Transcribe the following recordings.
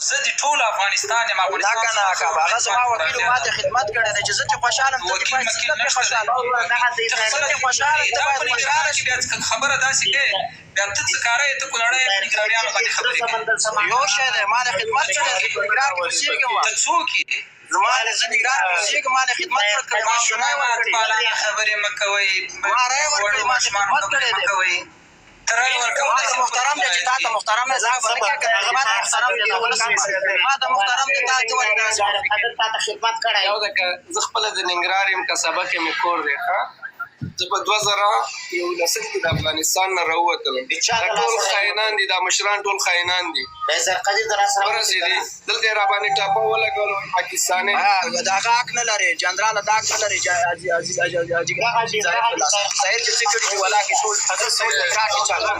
زه د ټول افغانستان یم. دا که نه اکا هغه زما وکیل ما ته خدمت کړی دی چې زه چې خوشحاله یم ته دې باید زه پرې خوشحاله خبره داسې کوې بیا ته څه کاره یې ته کونړی یې نګرانیانو باندې خبرې کوې یو شی دی ما له خدمت کړی دی نګران کې اوسېږم ته څوک یې زما له زه نګران کې اوسېږم ما له خدمت ورکړی ما شنای ورکړي پالانه خبرې مه کوئ ما رای ورکړی ما ته خدمت کړی دی ته رای ورکوه محترم دی چې تا ته محترم دی زه به نه کړم هغه ما ته محترم دی ما ته محترم دی تا ته ولې داسې تا ته خدمت کړی یو ده که زه خپله د ننګرهار یم کسبه کې مې کور دی ښه زه په 2011 کې د افغانستان نه راووتلم دا ټول خاینان دي دا مشران ټول خاینان دي ورسېدې دلته یې راباندې ټاپه ولګول پاکستاني دا هغه حق نه لري جنرال دا حق نه لري ظاهر چې څه کړي دي ولاکې ټول حضرت صاحب نګران کې چالو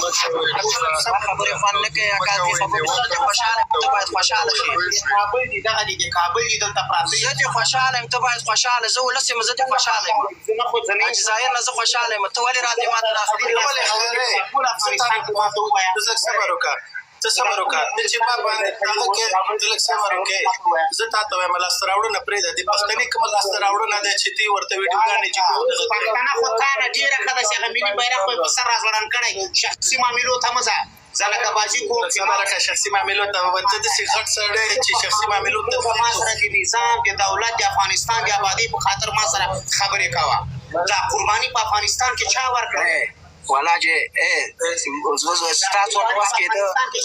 خبرې خوند نه کوي اکا دې خبرې ته خوشحاله ته باید خوشحاله شي کابل دي دغه دي کابل دي دلته پراته زه دې خوشحاله یم ته باید خوشحاله زه ولس یم زه دې خوشحاله یم حاجي ظاهر نه زه خوشحاله یم ته ولې راته ما ته دا خبرې ټول افغانستان کې ما ته ووایه ته صبر وکړه ته صبر وکړه چې ما باندې هغه کې ته لږ صبر وکړې زه تا ته وایم لاسته راوړنه پرېږده د پښتني کومه لاسته راوړنه ده چې تی ورته ویډیوګانې چې پښتانه خو تا نه ډېره ښه ده چې هغه ملي بیرغ خو یې په سر راځوړند کړی شخصي معاملو ته مه ځه زلکه بازي کوم خبره که شخصي معاملو ته ته داسې غټ سړی چې شخصي معاملو ته ما سره د نظام د دولت د افغانستان د ابادۍ په خاطر ما سره خبرې کوه دا قرباني په افغانستان کې چا ورکړی والا چې ستاسو په وخت کې ده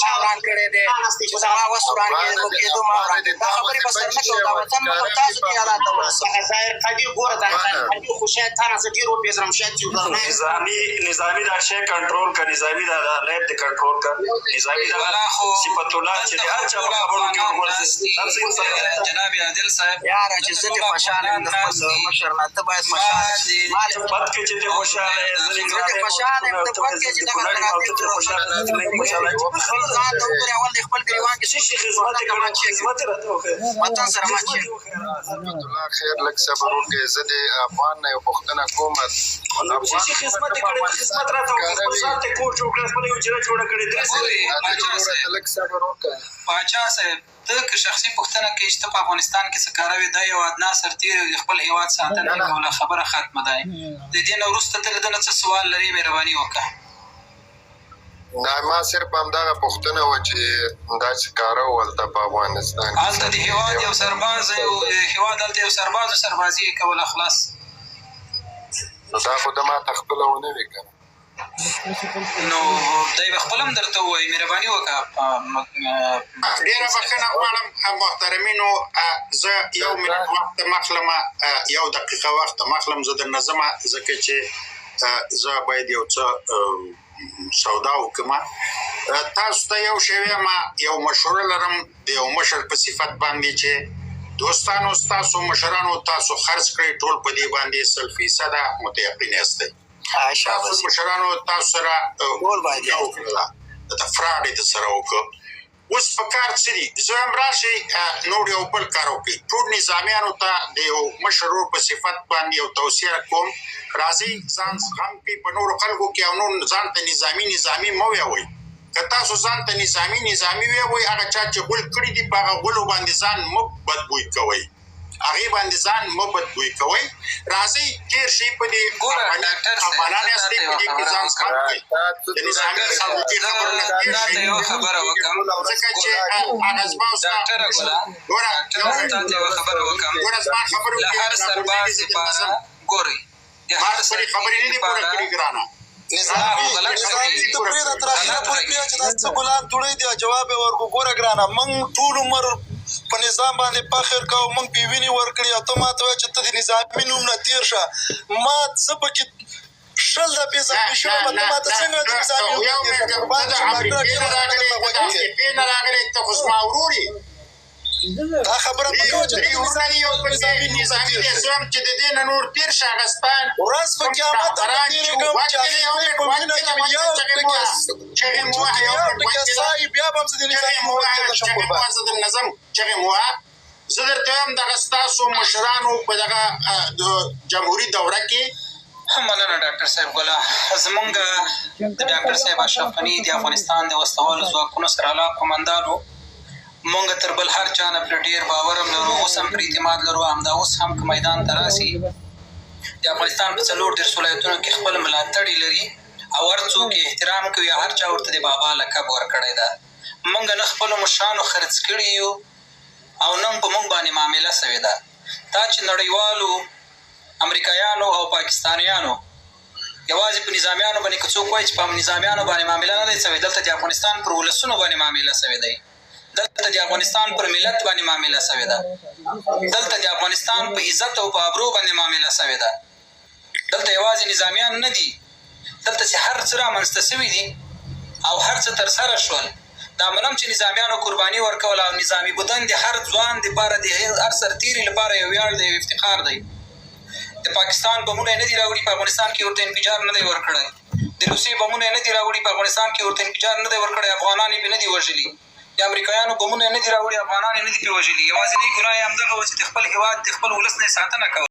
اعلان کړی دی چې زما وس وړاندې کېدو ما وړاندې دا خبرې به سر نه کوو دا وطن به پر تاسو کې حالات ته ورسوو ظاهر قدیر ګوره دا قدیر خو شاید تا نه زه ډېر وپېژنم شاید چې نظامي دا شی کنټرول که نظامي دا لیب دې کنټرول که نظامي دا صفت الله چې د هر چا په خبرو کې جناب عادل صاحب یاره چې زه دې خوشحاله یم د خپل مشر نه ته باید خوشحاله شې بد کې چې دې خوشحاله یې زه دې خوشحاله یم ته بد کې چې دغه تراتیب خپل ځان ته وګورې اول د خپل ګریوان کې څه شي خدمت یې وطن سره مات شي الله خیر لږ صبر وکړې زه د افغان نه یو پوښتنه کوم چې خدمت یې کړی خدمت راته وکړې خپل ځان ته کور جوړ کړی خپله حجره جوړه کړې لږ صبر وکړه پاچا صاحب ته که شخصي پوښتنه کوې چې ته په افغانستان کې څه کاره وې دا یو ادنا سرتېری د خپل هېواد ساتنه یې کوله خبره ختمه ده د دې نه وروسته ته له ده نه څه سوال لرې مهرباني وکړه نه ما صرف همدغه پوښتنه وه چې داسې کاره و هلته په افغانستان کې هلته د هېواد یو سرباز هېواد هلته یو سربازو سربازي یې کوله خلاص دا خو د ما ته خپله ونه وي که نو دی به خپله هم درته ووایي مهرباني وکړه ډېره بښنه غواړم محترمینو زه یو منټ وخت مخلمه یو دقیقه وخت مخلم زه درنه ځمه ځکه چې زه باید یو څه سودا وکړم تاسو ته یو شی وایم یو مشوره لرم د یو مشر په صفت باندې چې دوستانو ستاسو مشرانو تاسو خرڅ کړئ ټول په دې باندې 100% متیقن یاستئ تاسو مشرانو تاسو سره یو کړله د فراډ یې سره وکړه اوس په کار څه دي زه هم راشئ نور یو بل کار وکړئ ټول نظامیانو ته د یو مشر په صفت باندې یو توصیه کوم راځئ ځان غم کړئ په نورو خلکو کې او نور ځان ته نظامي مه ویوئ که تاسو ځان ته نظامي ویوئ هغه چا چې غول کړي دي په هغه غولو باندې ځان مه بدبوی کوئ هغې باندې ځان مه بدبوی کوئ راځئ تېر شئ په دې افغانان یاستئ په دې کې ځان ځان کړئ د نظامي خلکو خبرونه تېر شئ ځکه چې هغه زما ګوره زما خبرو له هر سرباز دپاره ګورئ ما خپلې خبرې نه دي پوره کړي ګرانه نظامي ته پرېږده تر اخره پورې بیا چې دا څه ګلان توړی دي جواب یې ورکړو ګوره ګرانه موږ ټول عمر په نظام باندې فخر کوو موږ پې وینې ورکړي او ته ما ته وایې چې ته د نظامي نوم نه تېر شه ما زه پکې شل دفعې زخمي شوی ته ما ته څنګه د نظامي نه راغلی ته خو زما ورور یې دا خبره مه کوه چې نظامي دی زه هم چې د دې نه نور تېر شه هغه ستا ورځ په قیامت ته به تېرېږم چې اخرې په وینه کې مې یو ټکې سایي بیا به هم زه د نظامي موقع شم قربان چغې مو وهه زه درته وایم دغه ستاسو مشرانو په دغه د جمهوري دوره کې مننه ډاکټر صاحب ګله زمونږ د ډاکټر صاحب اشرف غني د افغانستان د وسله والو ځواکونو سره علاق قمندان و مونږ تر بل هر چا نه پرې ډېر باور هم لرو، اوس هم پرې اعتماد لرو. همدا اوس هم که میدان ته راسي د افغانستان په 34 ولایتونو کې خپل ملاتړي لري او هر څوک یې احترام کوي. هر چا ورته د بابا لقب ورکړی ده. مونږ نه خپلو مشرانو خرڅ کړي یو او نه په مونږ باندې معامله سوې ده. دا چې نړیوالو امریکایانو او پاکستانیانو یوازې په نظامیانو باندې که څوک وایي چې په نظامیانو باندې معامله نه دی سوې، دلته د افغانستان پر ولسونو باندې معامله سوې دی. دلته د افغانستان پر ملت باندې معامله سوې ده. دلته د افغانستان په عزت او په ابرو باندې معامله سوې ده. دلته یوازې نظامیان نه دي، دلته چې هر څه رامنځته سوي دي او هر څه ترسره شول، دا منم چې نظامیانو قرباني ورکول او نظامي بدن د هر ځوان دپاره د هر سرتیري لپاره یو ویاړ دی، یو افتخار دی. د پاکستان بمونه یې نه دي راوړي، په افغانستان کې ورته انفجار نه دی ورکړی. د روسیې بمونه یې نه دي راوړي، په افغانستان کې ورته انفجار نه دی ورکړی. افغانان یې پرې نه دي وژلي. د امریکایانو بمونه یې نه دي راوړي، افغانان یې نه دي پرې وژلي. یوازینۍ ګناه یې همدغه وه چې د خپل هېواد د خپل ولس نه یې ساتنه کوله.